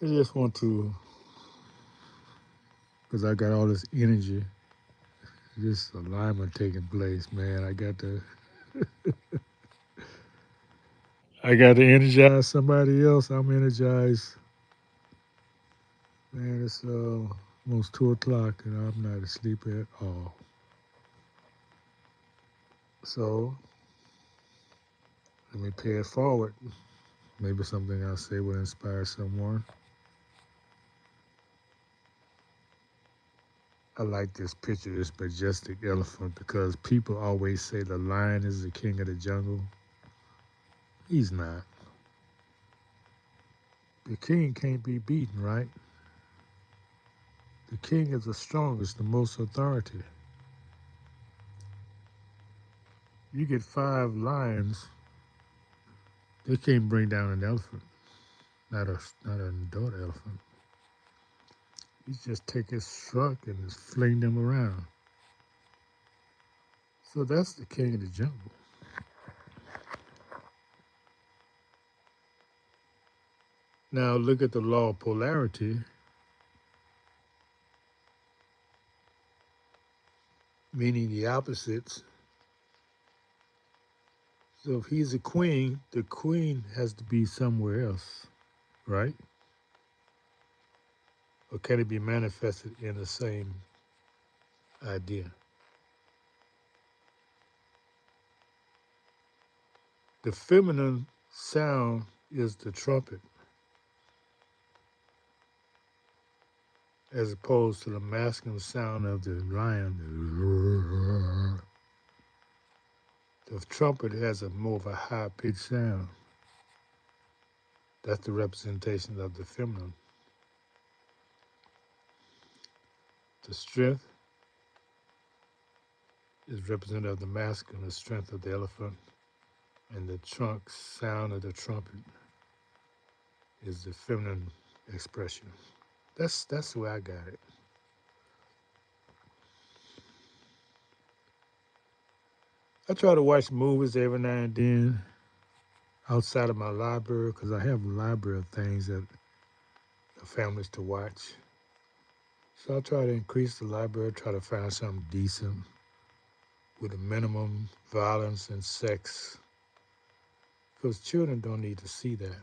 I just want to, because I got all this energy, this alignment taking place, man. I got to energize somebody else. I'm energized, man. It's almost 2 o'clock, and I'm not asleep at all. So let me pay it forward. Maybe something I'll say will inspire someone. I like this picture, this majestic elephant, because people always say the lion is the king of the jungle. He's not. The king can't be beaten, right? The king is the strongest, the most authority. You get 5 lions, they can't bring down an elephant, not an adult elephant. You just take his truck and just fling them around. So that's the king of the jungle. Now look at the law of polarity, meaning the opposites. So if he's a queen, the queen has to be somewhere else, right? Or can it be manifested in the same idea? The feminine sound is the trumpet, as opposed to the masculine sound of the lion. The trumpet has a more of a high-pitched sound. That's the representation of the feminine. The strength is representative of the masculine, the strength of the elephant, and the trunk sound of the trumpet is the feminine expression. That's the way I got it. I try to watch movies every now and then outside of my library because I have a library of things that the families to watch. So I try to increase the library, try to find something decent with a minimum violence and sex because children don't need to see that.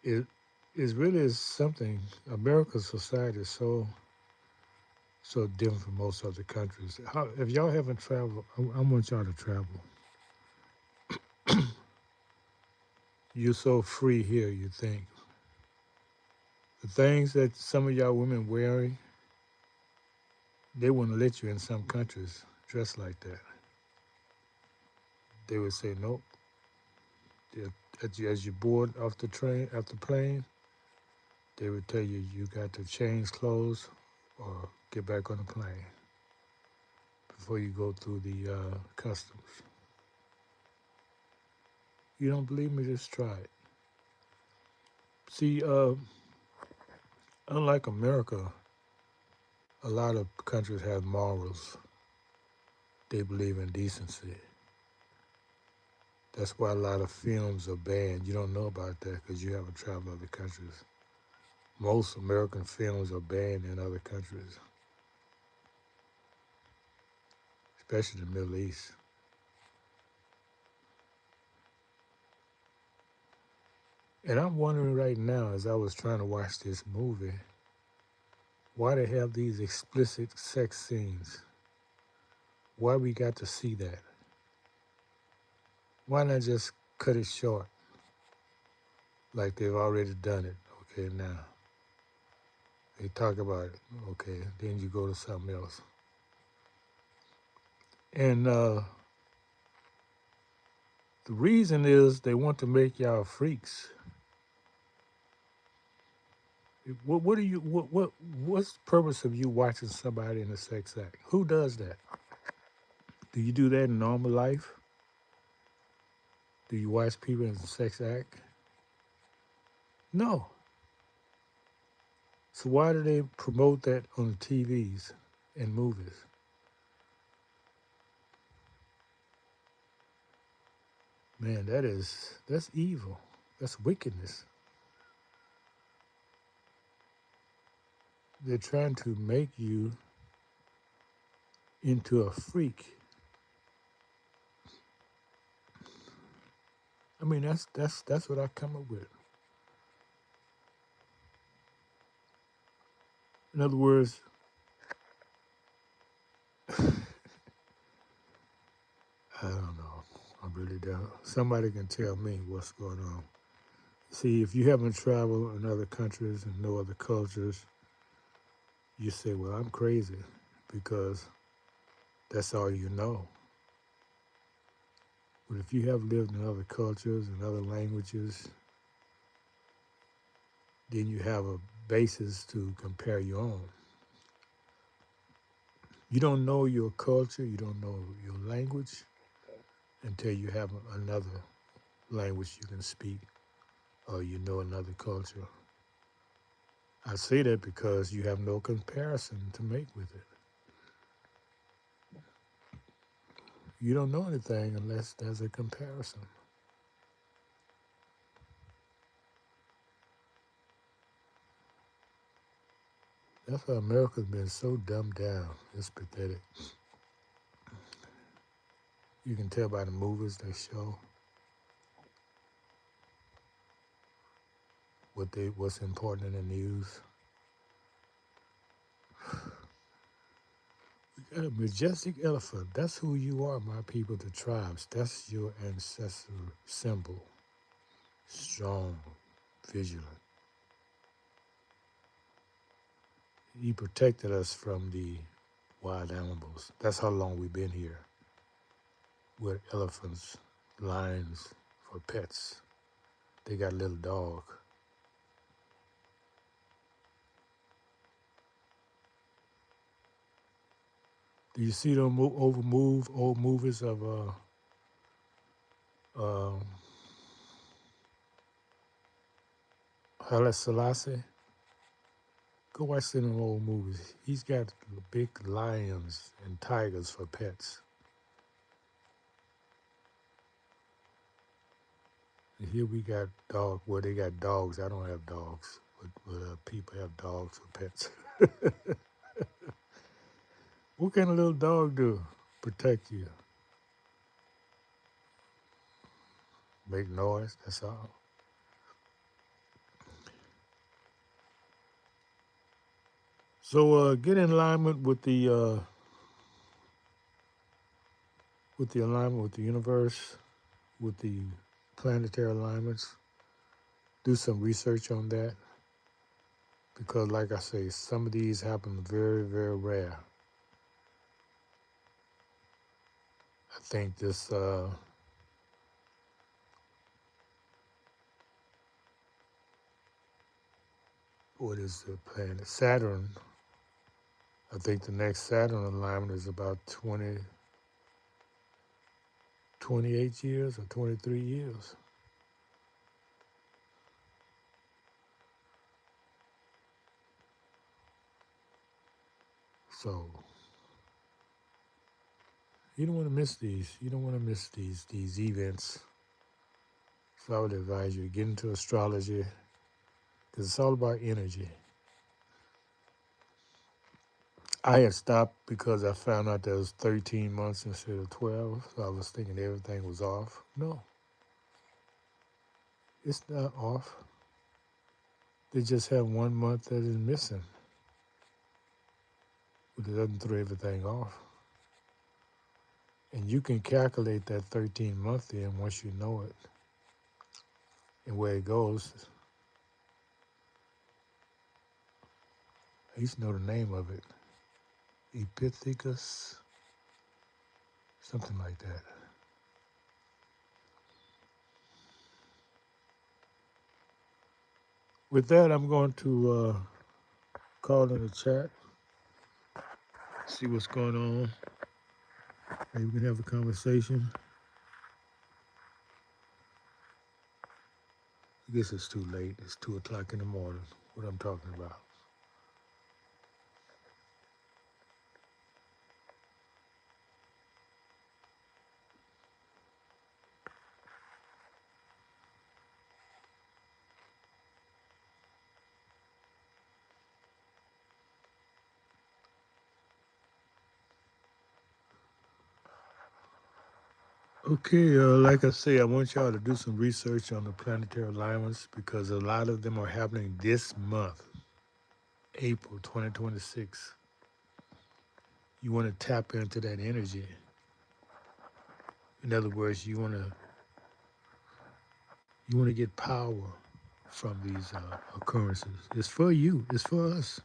It is really something. American society is so different from most other countries. If y'all haven't traveled, I want y'all to travel. You're so free here, you think. The things that some of y'all women wearing, they wouldn't let you in some countries dressed like that. They would say, nope. As you board off the train, off the plane, they would tell you you got to change clothes or get back on the plane before you go through the customs. You don't believe me? Just try it. See, unlike America, a lot of countries have morals. They believe in decency. That's why a lot of films are banned. You don't know about that because you haven't traveled other countries. Most American films are banned in other countries, especially the Middle East. And I'm wondering right now, as I was trying to watch this movie, why they have these explicit sex scenes. Why we got to see that? Why not just cut it short like they've already done it? Okay, now they talk about it. Okay, then you go to something else. And the reason is they want to make y'all freaks. What do you what's the purpose of you watching somebody in a sex act? Who does that? Do you do that in normal life? Do you watch people in a sex act? No. So why do they promote that on the TVs and movies? Man, that's evil. That's wickedness. They're trying to make you into a freak. I mean, that's what I come up with. In other words, I don't know. I really don't. Somebody can tell me what's going on. See, if you haven't traveled in other countries and know other cultures, you say, well, I'm crazy because that's all you know. But if you have lived in other cultures and other languages, then you have a basis to compare your own. You don't know your culture, you don't know your language until you have another language you can speak or you know another culture. I say that because you have no comparison to make with it. You don't know anything unless there's a comparison. That's why America's been so dumbed down. It's pathetic. You can tell by the movies they show what's important in the news. We got a majestic elephant. That's who you are, my people, the tribes. That's your ancestral symbol. Strong, vigilant. He protected us from the wild animals. That's how long we've been here. With elephants, lions for pets. They got a little dog. Do you see them old movies of uh, Haile Selassie? Go watch them old movies. He's got big lions and tigers for pets. And here we got dog. Well, they got dogs. I don't have dogs, but people have dogs for pets. What can a little dog do? Protect you. Make noise. That's all. So get in alignment with the alignment with the universe, with the planetary alignments. Do some research on that because, like I say, some of these happen very, very rare. I think this what is the planet? Saturn. I think the next Saturn alignment is about 28 years or 23 years. So you don't want to miss these. You don't want to miss these events. So I would advise you to get into astrology because it's all about energy. I had stopped because I found out there was 13 months instead of 12. So I was thinking everything was off. No, it's not off. They just have 1 month that is missing. But it doesn't throw everything off. And you can calculate that 13-month in once you know it and where it goes. I used to know the name of it. Epithecus, something like that. With that, I'm going to call in the chat, see what's going on. Maybe we can have a conversation. I guess it's too late. It's 2 o'clock in the morning, what I'm talking about. Okay, like I say, I want y'all to do some research on the planetary alignments because a lot of them are happening this month, April 2026. You want to tap into that energy. In other words, you want to get power from these occurrences. It's for you. It's for us.